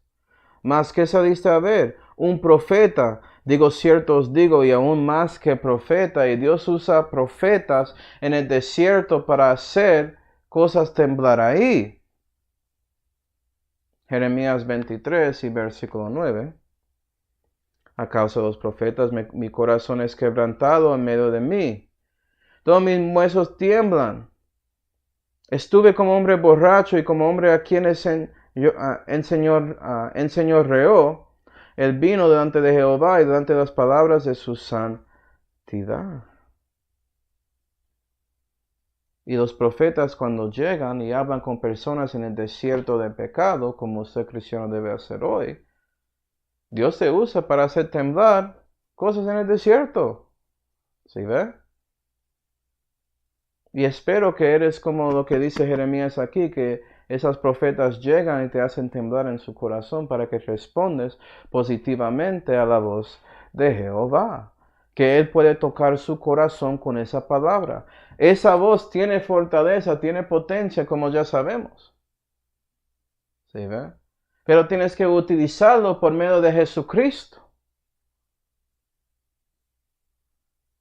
¿Mas qué saliste a ver? Un profeta. Digo cierto os digo, y aún más que profeta, y Dios usa profetas en el desierto para hacer cosas temblar ahí. Jeremías 23 y versículo 9. A causa de los profetas mi corazón es quebrantado en medio de mí. Todos mis huesos tiemblan. Estuve como hombre borracho y como hombre a quien enseñoreó el vino delante de Jehová y delante de las palabras de su santidad. Y los profetas cuando llegan y hablan con personas en el desierto de pecado, como usted cristiano debe hacer hoy, Dios te usa para hacer temblar cosas en el desierto. ¿Sí ve? Y espero que eres como lo que dice Jeremías aquí, que esas profetas llegan y te hacen temblar en su corazón para que respondes positivamente a la voz de Jehová. Que Él puede tocar su corazón con esa palabra. Esa voz tiene fortaleza, tiene potencia, como ya sabemos. ¿Sí ve? Pero tienes que utilizarlo por medio de Jesucristo.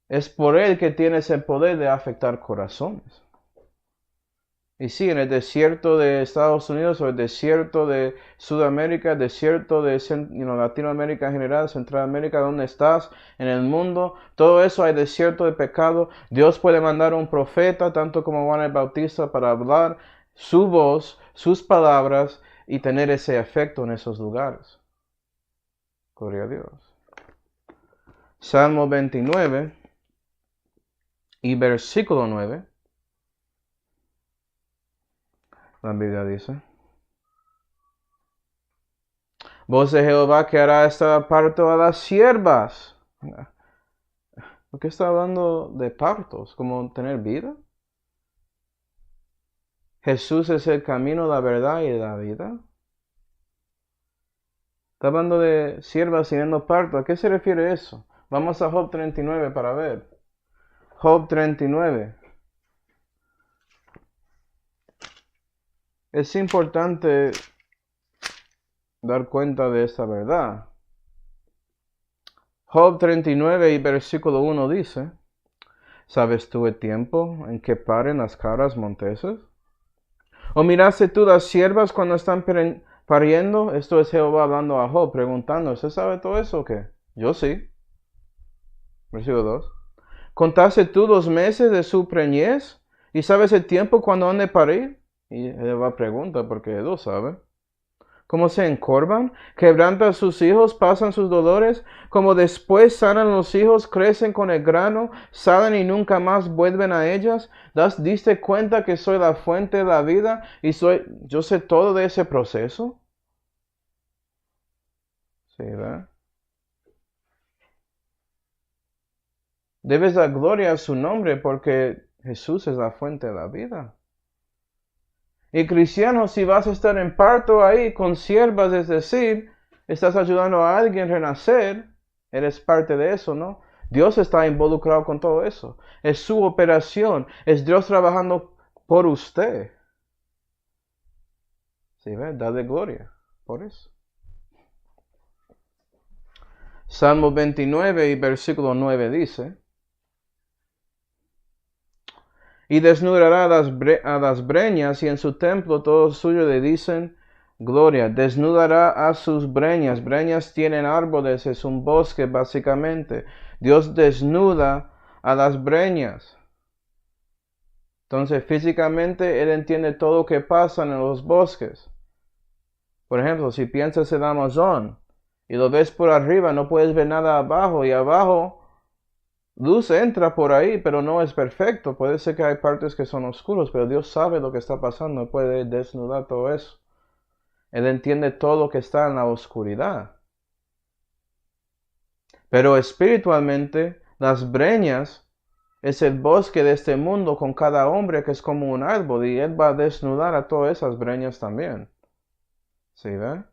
Es por Él que tienes el poder de afectar corazones. Y sí, en el desierto de Estados Unidos o el desierto de Sudamérica, el desierto de Latinoamérica en general, Centroamérica, donde estás, en el mundo, todo eso hay desierto de pecado. Dios puede mandar un profeta, tanto como Juan el Bautista, para hablar su voz, sus palabras y tener ese efecto en esos lugares. Gloria a Dios. Salmo 29 y versículo 9. La Biblia dice: voz de Jehová que hará estar parto a las siervas. ¿Por qué está hablando de partos? ¿Como tener vida? Jesús es el camino, la verdad y la vida. Está hablando de siervas teniendo parto. ¿A qué se refiere eso? Vamos a Job 39 para ver. Job 39. Es importante dar cuenta de esta verdad. Job 39 y versículo 1 dice: ¿sabes tú el tiempo en que paren las cabras monteses? ¿O miraste tú las siervas cuando están pariendo? Esto es Jehová hablando a Job, preguntando: ¿usted sabe todo eso o qué? Yo sí. Versículo 2. ¿Contaste tú los meses de su preñez? ¿Y sabes el tiempo cuando han de parir? Y Jehová pregunta, porque él lo sabe. ¿Cómo se encorvan? ¿Quebrantan sus hijos? ¿Pasan sus dolores? Como después sanan los hijos, crecen con el grano, salen y nunca más vuelven a ellas. ¿Diste cuenta que soy la fuente de la vida y yo sé todo de ese proceso? Sí, ¿verdad? Debes dar gloria a su nombre porque Jesús es la fuente de la vida. Y cristiano, si vas a estar en parto ahí con siervas, es decir, estás ayudando a alguien a renacer, eres parte de eso, ¿no? Dios está involucrado con todo eso. Es su operación, es Dios trabajando por usted. ¿Sí ve? Dale gloria por eso. Salmo 29 y versículo 9 dice: y desnudará a las breñas, y en su templo todos suyos le dicen gloria. Desnudará a sus breñas. Breñas tienen árboles, es un bosque básicamente. Dios desnuda a las breñas. Entonces físicamente Él entiende todo lo que pasa en los bosques. Por ejemplo, si piensas en Amazon y lo ves por arriba, no puedes ver nada abajo, y abajo luz entra por ahí, pero no es perfecto. Puede ser que hay partes que son oscuras, pero Dios sabe lo que está pasando. Puede desnudar todo eso. Él entiende todo lo que está en la oscuridad. Pero espiritualmente, las breñas es el bosque de este mundo con cada hombre que es como un árbol y Él va a desnudar a todas esas breñas también. ¿Sí ve?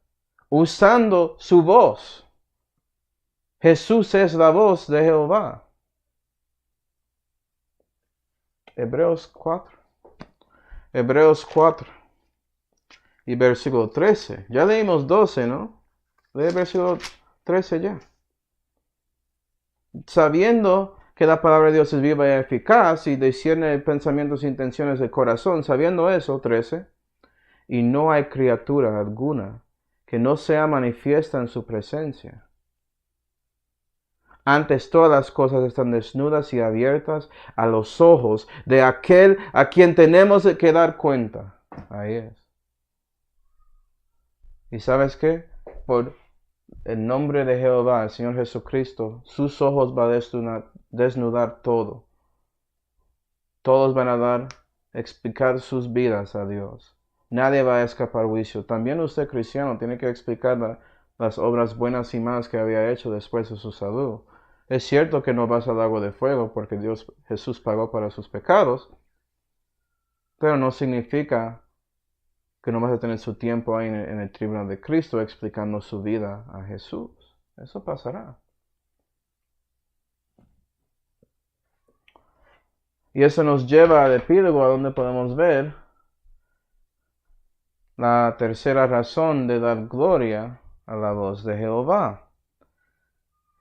Usando su voz. Jesús es la voz de Jehová. Hebreos 4. Hebreos 4 y versículo 13. Ya leímos 12, ¿no? Lee versículo 13 ya. Sabiendo que la palabra de Dios es viva y eficaz y discierne pensamientos e intenciones del corazón, sabiendo eso, 13, y no hay criatura alguna que no sea manifiesta en su presencia. Antes todas las cosas están desnudas y abiertas a los ojos de aquel a quien tenemos que dar cuenta. Ahí es. ¿Y sabes qué? Por el nombre de Jehová, el Señor Jesucristo, sus ojos va a desnudar todo. Todos van a explicar sus vidas a Dios. Nadie va a escapar juicio. También usted, cristiano, tiene que explicar las obras buenas y malas que había hecho después de su salud. Es cierto que no vas al lago de fuego porque Jesús pagó para sus pecados, pero no significa que no vas a tener su tiempo ahí en el tribunal de Cristo explicando su vida a Jesús. Eso pasará. Y eso nos lleva al epílogo, a donde podemos ver la tercera razón de dar gloria a la voz de Jehová.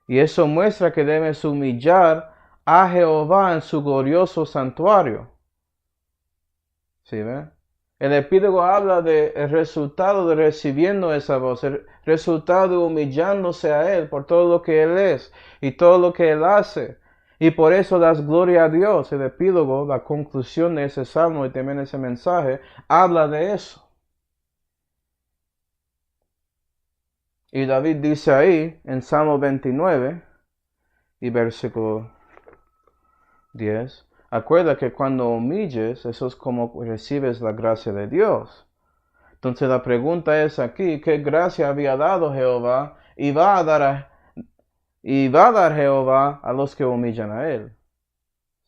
Y eso muestra que debes humillar a Jehová en su glorioso santuario. ¿Sí ve? El epílogo habla del resultado de recibiendo esa voz, el resultado de humillándose a Él por todo lo que Él es y todo lo que Él hace. Y por eso das gloria a Dios. El epílogo, la conclusión de ese salmo y también ese mensaje, habla de eso. Y David dice ahí, en Salmo 29 y versículo 10, acuerda que cuando humilles, eso es como recibes la gracia de Dios. Entonces la pregunta es aquí, ¿qué gracia había dado Jehová y va a dar Jehová a los que humillan a Él?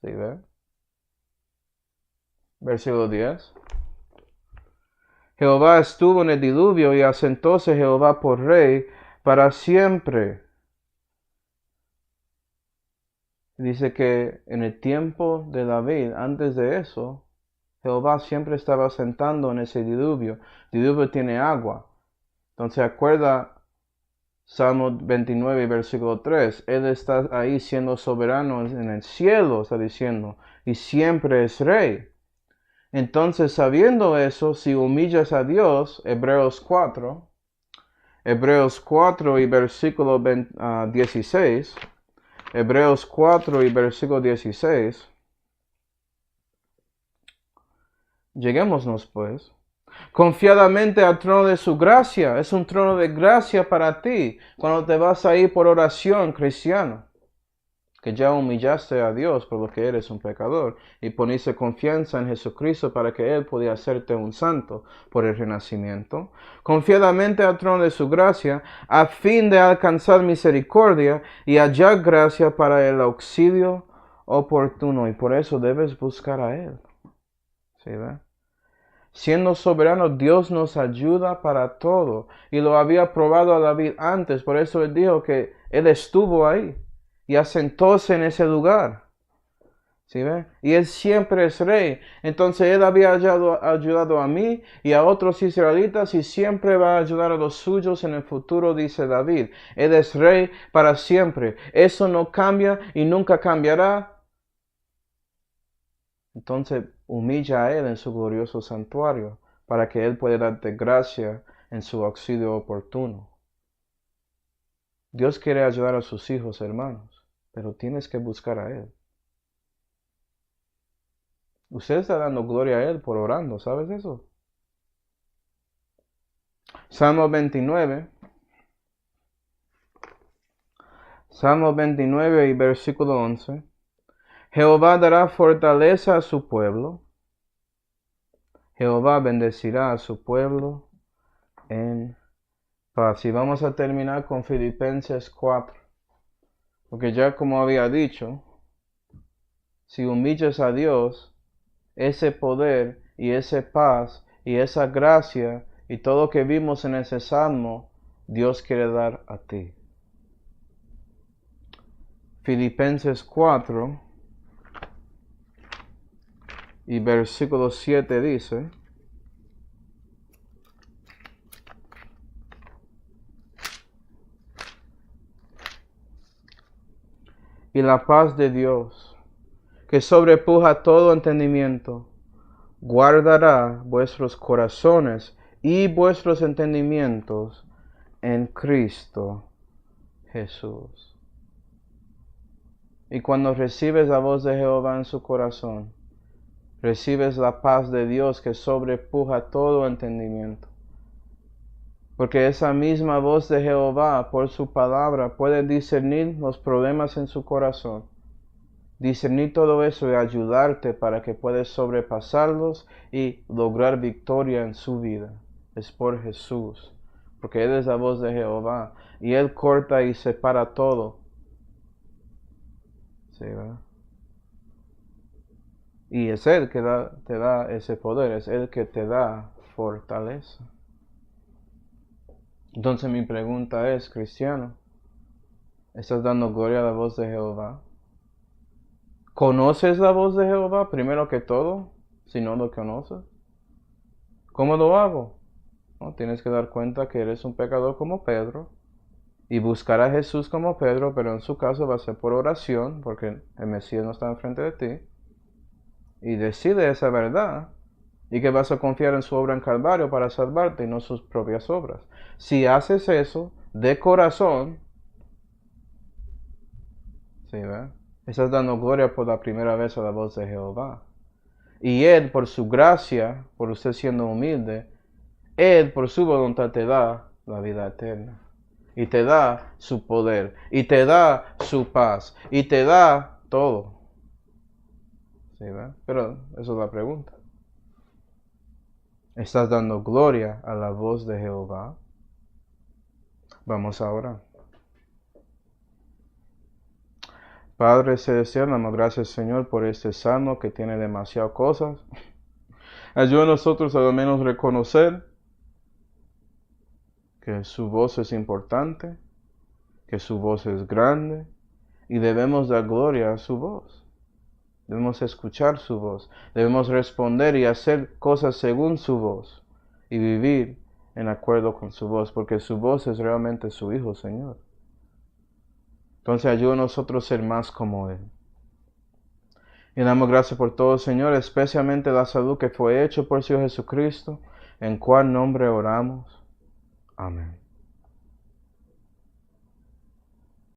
¿Sí ve? Versículo 10. Jehová estuvo en el diluvio y asentóse Jehová por rey para siempre. Dice que en el tiempo de David, antes de eso, Jehová siempre estaba sentando en ese diluvio. El diluvio tiene agua. Entonces acuerda Salmo 29, versículo 3. Él está ahí siendo soberano en el cielo, está diciendo, y siempre es rey. Entonces, sabiendo eso, si humillas a Dios, Hebreos 4 y versículo 16, Hebreos 4 y versículo 16, lleguémonos pues, confiadamente al trono de su gracia. Es un trono de gracia para ti cuando te vas a ir por oración, cristiano, que ya humillaste a Dios por lo que eres un pecador y poniste confianza en Jesucristo para que Él podía hacerte un santo por el renacimiento. Confiadamente al trono de su gracia a fin de alcanzar misericordia y hallar gracia para el auxilio oportuno. Y por eso debes buscar a Él. ¿Sí, ve? Siendo soberano, Dios nos ayuda para todo. Y lo había probado a David antes. Por eso Él dijo que Él estuvo ahí y asentóse en ese lugar. ¿Sí ve? Y Él siempre es rey. Entonces Él había ayudado a mí y a otros israelitas y siempre va a ayudar a los suyos en el futuro, dice David. Él es rey para siempre. Eso no cambia y nunca cambiará. Entonces humilla a Él en su glorioso santuario para que Él pueda darte gracia en su auxilio oportuno. Dios quiere ayudar a sus hijos, hermanos, pero tienes que buscar a Él. Usted está dando gloria a Él por orando, ¿sabes eso? Salmo 29. Salmo 29 y versículo 11. Jehová dará fortaleza a su pueblo. Jehová bendecirá a su pueblo en paz. Y vamos a terminar con Filipenses 4. Porque ya como había dicho, si humillas a Dios, ese poder y esa paz y esa gracia y todo lo que vimos en ese salmo, Dios quiere dar a ti. Filipenses 4 y versículo 7 dice: y la paz de Dios, que sobrepuja todo entendimiento, guardará vuestros corazones y vuestros entendimientos en Cristo Jesús. Y cuando recibes la voz de Jehová en su corazón, recibes la paz de Dios que sobrepuja todo entendimiento. Porque esa misma voz de Jehová, por su palabra, puede discernir los problemas en su corazón. Discernir todo eso y ayudarte para que puedas sobrepasarlos y lograr victoria en su vida. Es por Jesús. Porque Él es la voz de Jehová. Y Él corta y separa todo. ¿Sí, verdad? Y es Él que te da ese poder. Es Él que te da fortaleza. Entonces mi pregunta es, cristiano, ¿estás dando gloria a la voz de Jehová? ¿Conoces la voz de Jehová primero que todo? Si no lo conoces. ¿Cómo lo hago? No, tienes que dar cuenta que eres un pecador como Pedro y buscar a Jesús como Pedro, pero en su caso va a ser por oración, porque el Mesías no está enfrente de ti. Y decide esa verdad y que vas a confiar en su obra en Calvario para salvarte y no sus propias obras. Si haces eso de corazón, ¿sí, ve? Estás dando gloria por la primera vez a la voz de Jehová. Y Él, por su gracia, por usted siendo humilde, Él, por su voluntad, te da la vida eterna. Y te da su poder. Y te da su paz. Y te da todo. ¿Sí, ve? Pero esa es la pregunta. ¿Estás dando gloria a la voz de Jehová? Vamos a orar. Padre celestial, damos gracias, Señor, por este salmo que tiene demasiadas cosas. Ayuda a nosotros a al menos reconocer que su voz es importante, que su voz es grande, y debemos dar gloria a su voz. Debemos escuchar su voz, debemos responder y hacer cosas según su voz, y vivir en acuerdo con su voz, porque su voz es realmente su Hijo, Señor. Entonces ayuda a nosotros a ser más como Él. Y damos gracias por todo, Señor, especialmente la salud que fue hecha por su Hijo Jesucristo, en cual nombre oramos. Amén.